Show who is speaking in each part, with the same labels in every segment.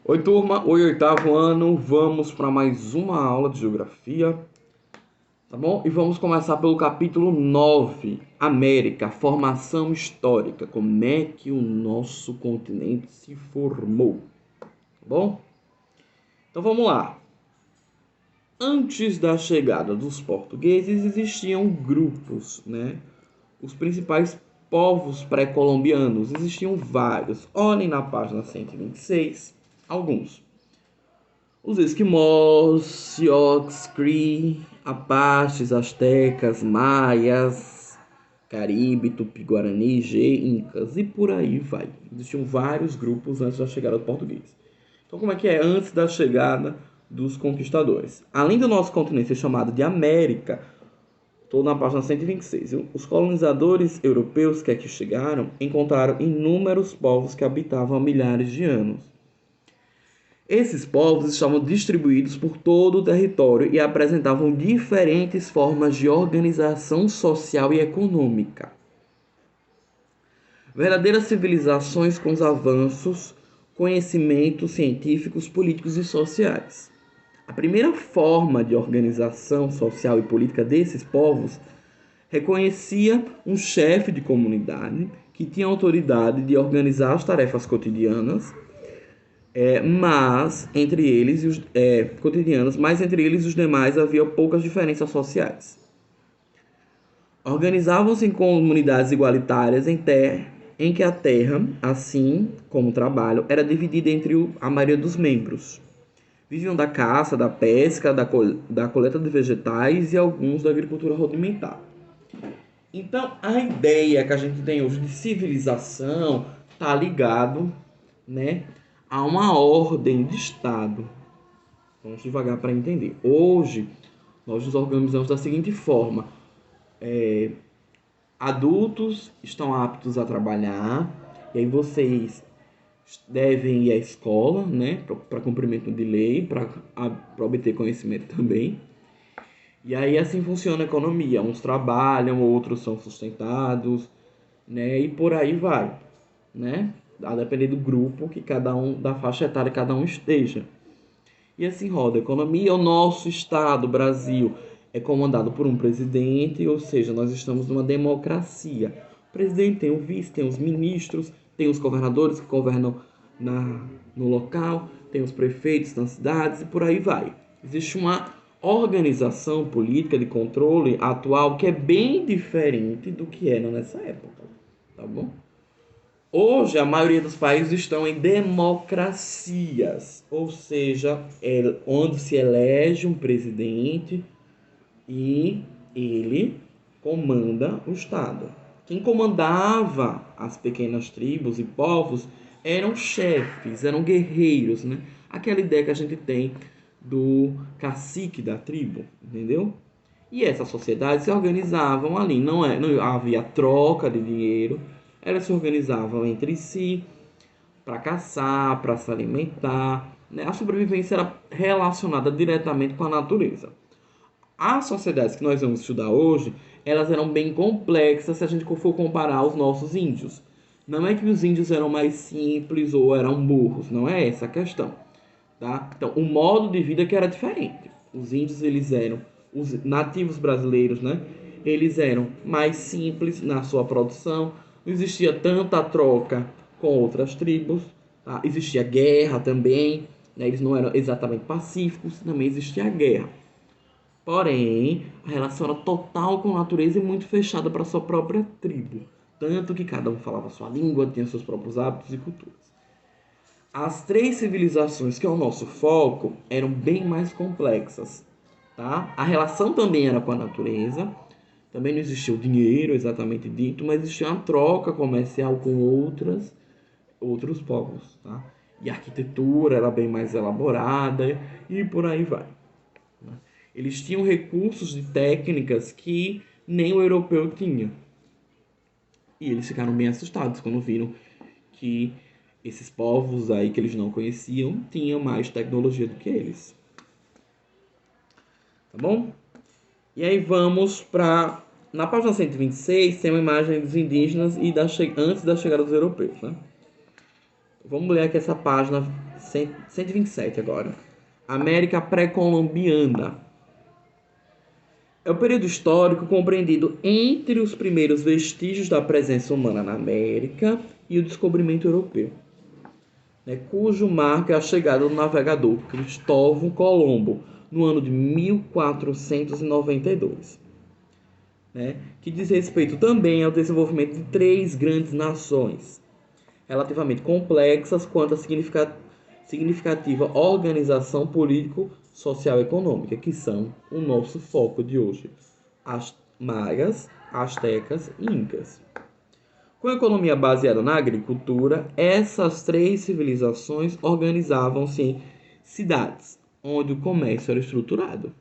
Speaker 1: Oi, turma. Oi, oitavo ano. Vamos para mais uma aula de geografia, tá bom? E vamos começar pelo capítulo 9, América, formação histórica. Como é que o nosso continente se formou, tá bom? Então vamos lá. Antes da chegada dos portugueses existiam grupos, né? Os principais povos pré-colombianos, existiam vários. Olhem na página 126, alguns. Os esquimós, sioux, cree, apaches, astecas, maias, caribe, tupi-guarani, G, incas e por aí vai. Existiam vários grupos antes da chegada do português. Então, como é que é antes da chegada dos conquistadores? Além do nosso continente ser chamado de América, estou na página 126, os colonizadores europeus que aqui chegaram encontraram inúmeros povos que habitavam há milhares de anos. Esses povos estavam distribuídos por todo o território e apresentavam diferentes formas de organização social e econômica. Verdadeiras civilizações com os avanços, conhecimentos científicos, políticos e sociais. A primeira forma de organização social e política desses povos reconhecia um chefe de comunidade que tinha autoridade de organizar as tarefas cotidianas, mas entre eles cotidianos, mas entre eles e os demais havia poucas diferenças sociais. Organizavam-se em comunidades igualitárias em que a terra, assim como o trabalho, era dividida entre a maioria dos membros. Viviam da caça, da pesca, da coleta de vegetais e alguns da agricultura rudimentar. Então, a ideia que a gente tem hoje de civilização está ligado, né, a uma ordem de Estado. Vamos devagar para entender. Hoje, nós nos organizamos da seguinte forma. Adultos estão aptos a trabalhar, e aí vocês devem ir à escola, né, para cumprimento de lei, para obter conhecimento também. E aí assim funciona a economia. Uns trabalham, outros são sustentados, né, e por aí vai, né? A depender do grupo que cada um, da faixa etária que cada um esteja. E assim roda a economia. O nosso estado, o Brasil, é comandado por um presidente, ou seja, nós estamos numa democracia. O presidente tem o vice, tem os ministros, tem os governadores que governam no local, tem os prefeitos nas cidades e por aí vai. Existe uma organização política de controle atual que é bem diferente do que era nessa época, tá bom? Hoje, a maioria dos países estão em democracias, ou seja, onde se elege um presidente e ele comanda o Estado. Quem comandava as pequenas tribos e povos eram chefes, eram guerreiros, né? Aquela ideia que a gente tem do cacique da tribo, entendeu? E essas sociedades se organizavam ali, não havia troca de dinheiro, elas se organizavam entre si para caçar, para se alimentar, né? A sobrevivência era relacionada diretamente com a natureza. As sociedades que nós vamos estudar hoje, elas eram bem complexas se a gente for comparar aos nossos índios. Não é que os índios eram mais simples ou eram burros, não é essa a questão, tá? Então, o modo de vida que era diferente. Os índios, eles eram, os nativos brasileiros, né? Eles eram mais simples na sua produção, não existia tanta troca com outras tribos, tá? Existia guerra também, né? Eles não eram exatamente pacíficos, também existia guerra. Porém, a relação era total com a natureza e muito fechada para sua própria tribo. Tanto que cada um falava sua língua, tinha seus próprios hábitos e culturas. As três civilizações, que é o nosso foco, eram bem mais complexas. Tá? A relação também era com a natureza. Também não existia o dinheiro, exatamente dito, mas existia uma troca comercial com outros povos. Tá? E a arquitetura era bem mais elaborada e por aí vai. Eles tinham recursos e técnicas que nem o europeu tinha. E eles ficaram bem assustados quando viram que esses povos aí que eles não conheciam tinham mais tecnologia do que eles. Tá bom? E aí vamos para... Na página 126 tem uma imagem dos indígenas e antes da chegada dos europeus, né? Vamos ler aqui essa página 127 agora. América pré-colombiana. É o período histórico compreendido entre os primeiros vestígios da presença humana na América e o descobrimento europeu, né, cujo marco é a chegada do navegador Cristóvão Colombo no ano de 1492, né, que diz respeito também ao desenvolvimento de três grandes nações, relativamente complexas quanto à significativa organização político-social e econômica, que são o nosso foco de hoje: as maias, astecas e incas. Com a economia baseada na agricultura, essas três civilizações organizavam-se em cidades, onde o comércio era estruturado.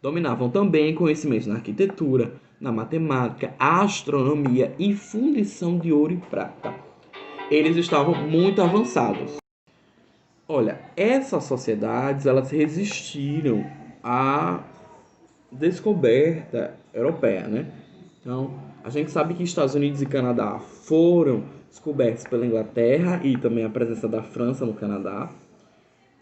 Speaker 1: Dominavam também conhecimentos na arquitetura, na matemática, astronomia e fundição de ouro e prata. Eles estavam muito avançados. Olha, essas sociedades, elas resistiram à descoberta europeia, né? Então, a gente sabe que Estados Unidos e Canadá foram descobertos pela Inglaterra e também a presença da França no Canadá,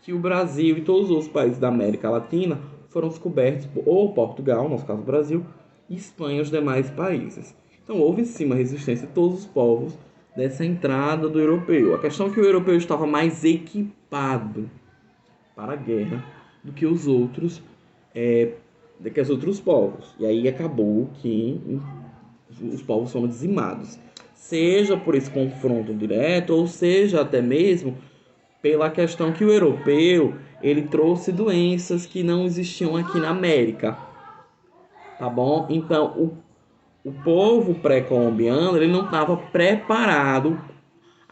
Speaker 1: que o Brasil e todos os outros países da América Latina foram descobertos por Portugal, no nosso caso o Brasil, e Espanha e os demais países. Então, houve sim uma resistência de todos os povos dessa entrada do europeu. A questão é que o europeu estava mais equipado para a guerra do que os outros, povos. E aí acabou que os povos foram dizimados. Seja por esse confronto direto, ou seja até mesmo pela questão que o europeu ele trouxe doenças que não existiam aqui na América. Tá bom? Então, o povo pré-colombiano ele não estava preparado,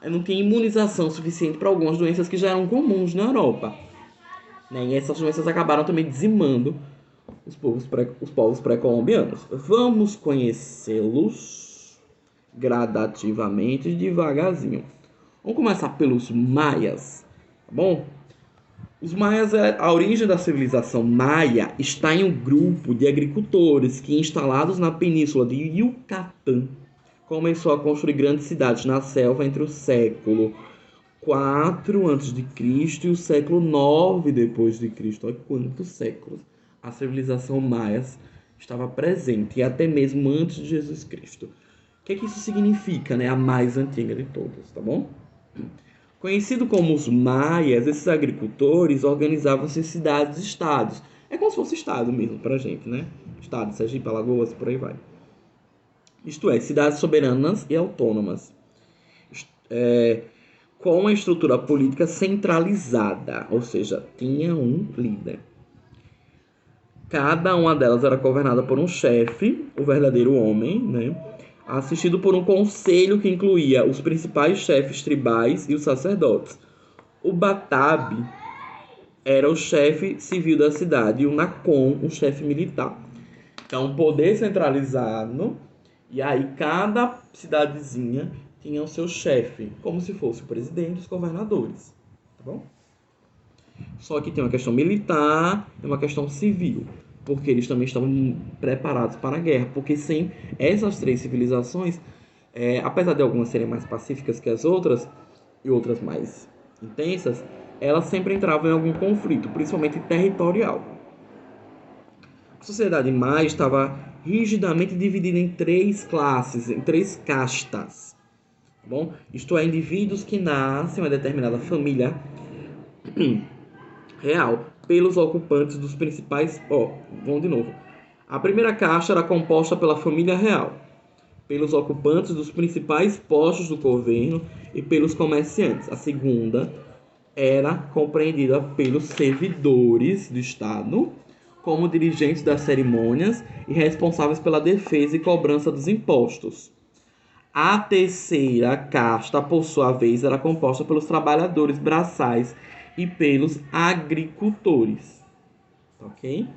Speaker 1: não tinha imunização suficiente para algumas doenças que já eram comuns na Europa, né? E essas doenças acabaram também dizimando os povos pré-colombianos. Vamos conhecê-los gradativamente, devagarzinho. Vamos começar pelos maias, tá bom? Os maias, a origem da civilização maia está em um grupo de agricultores que, instalados na península de Yucatán, começou a construir grandes cidades na selva entre o século 4 a.C. e o século 9 depois de Cristo. Olha quantos séculos a civilização maia estava presente, e até mesmo antes de Jesus Cristo. O que é que isso significa, né? A mais antiga de todas, tá bom? Conhecido como os maias, esses agricultores organizavam-se em cidades-estados. É como se fosse estado mesmo pra gente, né? Estado, Sergipe, Alagoas, por aí vai. Isto é, cidades soberanas e autônomas, com uma estrutura política centralizada, ou seja, tinha um líder. Cada uma delas era governada por um chefe, o verdadeiro homem, né? Assistido por um conselho que incluía os principais chefes tribais e os sacerdotes. O Batabi era o chefe civil da cidade e o Nacon, o chefe militar. Então, poder centralizado, e aí cada cidadezinha tinha o seu chefe, como se fosse o presidente e os governadores, tá bom? Só que tem uma questão militar e uma questão civil, porque eles também estavam preparados para a guerra, porque sem essas três civilizações, apesar de algumas serem mais pacíficas que as outras, e outras mais intensas, elas sempre entravam em algum conflito, principalmente territorial. A sociedade maia estava rigidamente dividida em três classes, em três castas. Tá bom? Isto é, indivíduos que nascem em uma determinada família real pelos ocupantes dos principais... vamos de novo. A primeira casta era composta pela família real, pelos ocupantes dos principais postos do governo e pelos comerciantes. A segunda era compreendida pelos servidores do Estado, como dirigentes das cerimônias e responsáveis pela defesa e cobrança dos impostos. A terceira casta, por sua vez, era composta pelos trabalhadores braçais e pelos agricultores. Ok?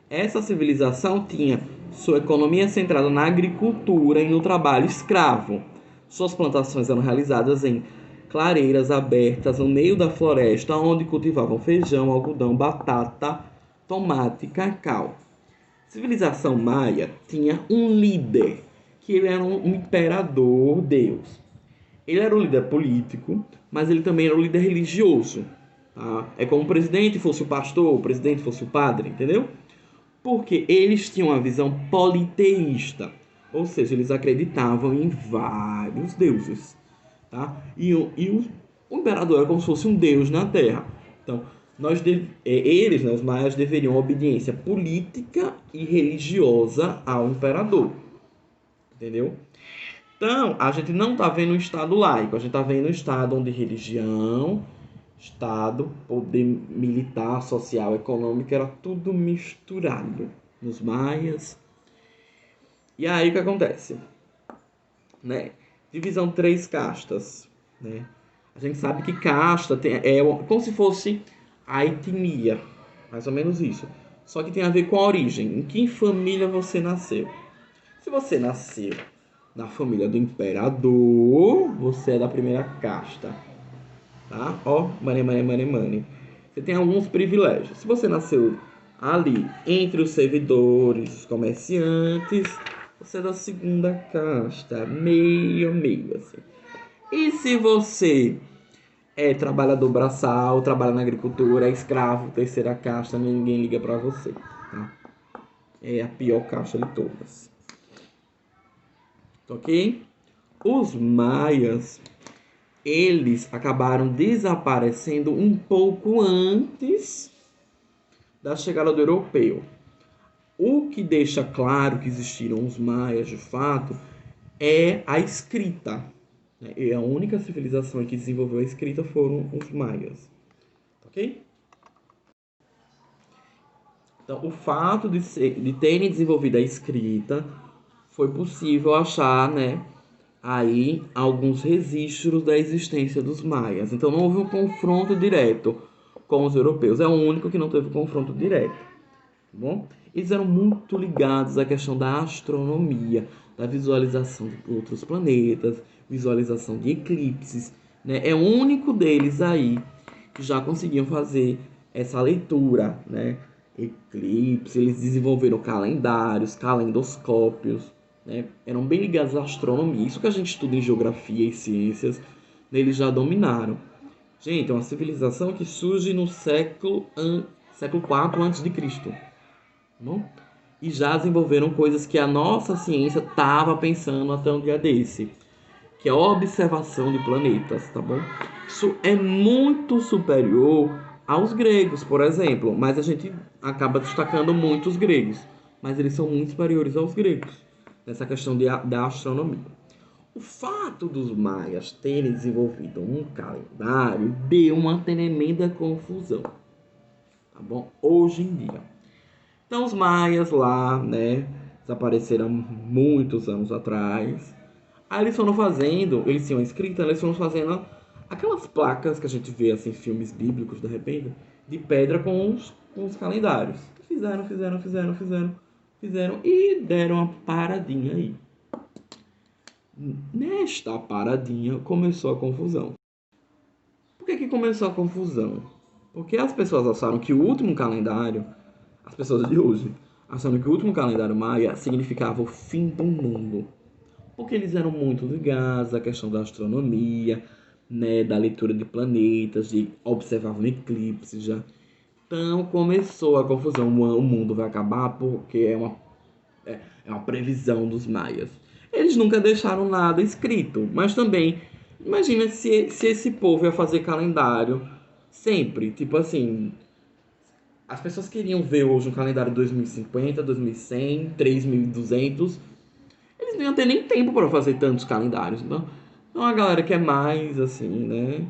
Speaker 1: Essa civilização tinha sua economia centrada na agricultura e no trabalho escravo. Suas plantações eram realizadas em clareiras abertas no meio da floresta, onde cultivavam feijão, algodão, batata, tomate e cacau. A civilização maia tinha um líder, que ele era um imperador deus. Ele era o líder político, mas ele também era o líder religioso. Tá? É como o presidente fosse o pastor, o presidente fosse o padre, entendeu? Porque eles tinham uma visão politeísta, ou seja, eles acreditavam em vários deuses, tá? O imperador era como se fosse um deus na Terra. Então, eles, né, os maias, deveriam obediência política e religiosa ao imperador, entendeu? Então, a gente não está vendo um Estado laico, a gente está vendo um Estado onde religião, Estado, poder militar, social, econômico, era tudo misturado nos maias. E aí o que acontece? Né? Divisão de três castas. Né? A gente sabe que casta como se fosse a etnia, mais ou menos isso. Só que tem a ver com a origem, em que família você nasceu. Se você nasceu na família do imperador, você é da primeira casta. Tá? Ó, money, money, money, money. Você tem alguns privilégios. Se você nasceu ali entre os servidores, os comerciantes, você é da segunda casta, meio, meio, assim. E se você é trabalhador braçal, trabalha na agricultura, é escravo, terceira casta, ninguém liga pra você, tá? É a pior casta de todas. Ok? Os maias, eles acabaram desaparecendo um pouco antes da chegada do europeu. O que deixa claro que existiram os maias de fato é a escrita. E a única civilização que desenvolveu a escrita foram os maias. Ok? Então, o fato de terem desenvolvido a escrita foi possível achar, né, aí alguns registros da existência dos maias. Então não houve um confronto direto com os europeus. É o único que não teve confronto direto. Tá bom? Eles eram muito ligados à questão da astronomia, da visualização de outros planetas, visualização de eclipses. Né? É o único deles aí que já conseguiam fazer essa leitura, né? Eclipse, eles desenvolveram calendários, calendoscópios, né? Eram bem ligados à astronomia. Isso que a gente estuda em geografia e ciências, né? Eles já dominaram. Gente, é uma civilização que surge no século IV a.C. Tá bom? E já desenvolveram coisas que a nossa ciência estava pensando até um dia desse, que é a observação de planetas, tá bom? Isso é muito superior aos gregos, por exemplo, mas a gente acaba destacando muito os gregos, mas eles são muito superiores aos gregos nessa questão da astronomia. O fato dos maias terem desenvolvido um calendário deu uma tremenda confusão, tá bom? Hoje em dia. Então os maias lá, né, desapareceram muitos anos atrás. Aí eles foram fazendo, eles tinham escrita, eles foram fazendo aquelas placas que a gente vê assim, filmes bíblicos de repente, de pedra com os calendários. Fizeram e deram uma paradinha aí. Nesta paradinha começou a confusão. Por que começou a confusão? Porque as pessoas acharam que o último calendário, as pessoas de hoje, acharam que o último calendário maia significava o fim do mundo. Porque eles eram muito ligados à questão da astronomia, né, da leitura de planetas, de observavam eclipses já. Então começou a confusão, o mundo vai acabar porque é uma previsão dos maias. Eles nunca deixaram nada escrito, mas também, imagina se esse povo ia fazer calendário sempre, tipo assim, as pessoas queriam ver hoje um calendário 2050, 2100, 3200, eles não iam ter nem tempo para fazer tantos calendários. Então a galera que é mais assim, né,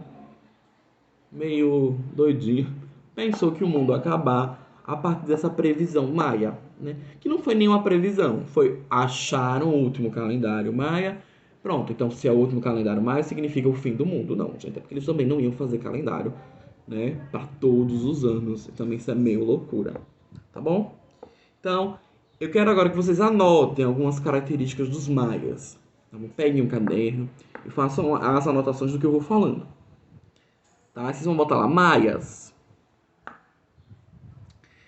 Speaker 1: meio doidinho, pensou que o mundo ia acabar a partir dessa previsão maia, né? Que não foi nenhuma previsão, foi acharam o último calendário maia. Pronto, então se é o último calendário maia significa o fim do mundo. Não, gente, é porque eles também não iam fazer calendário, né, para todos os anos. Também isso é meio loucura, tá bom? Então, eu quero agora que vocês anotem algumas características dos maias. Então, peguem um caderno e façam as anotações do que eu vou falando. Tá? Vocês vão botar lá, maias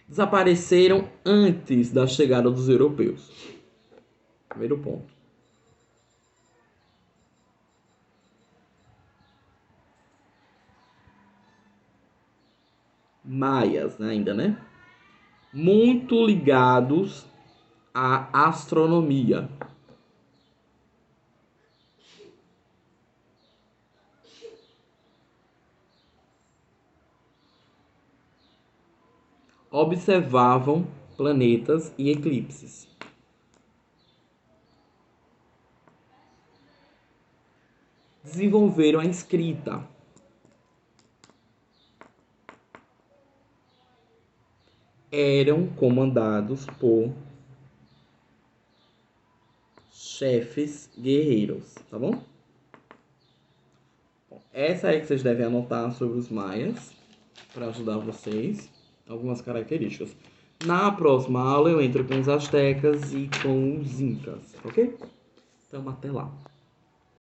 Speaker 1: desapareceram antes da chegada dos europeus. Primeiro ponto. maias, né, ainda, né? Muito ligados à astronomia. Observavam planetas e eclipses. Desenvolveram a escrita. Eram comandados por chefes guerreiros, tá bom? Essa aí que vocês devem anotar sobre os maias, para ajudar vocês, algumas características. Na próxima aula eu entro com os astecas e com os incas, ok? Então até lá.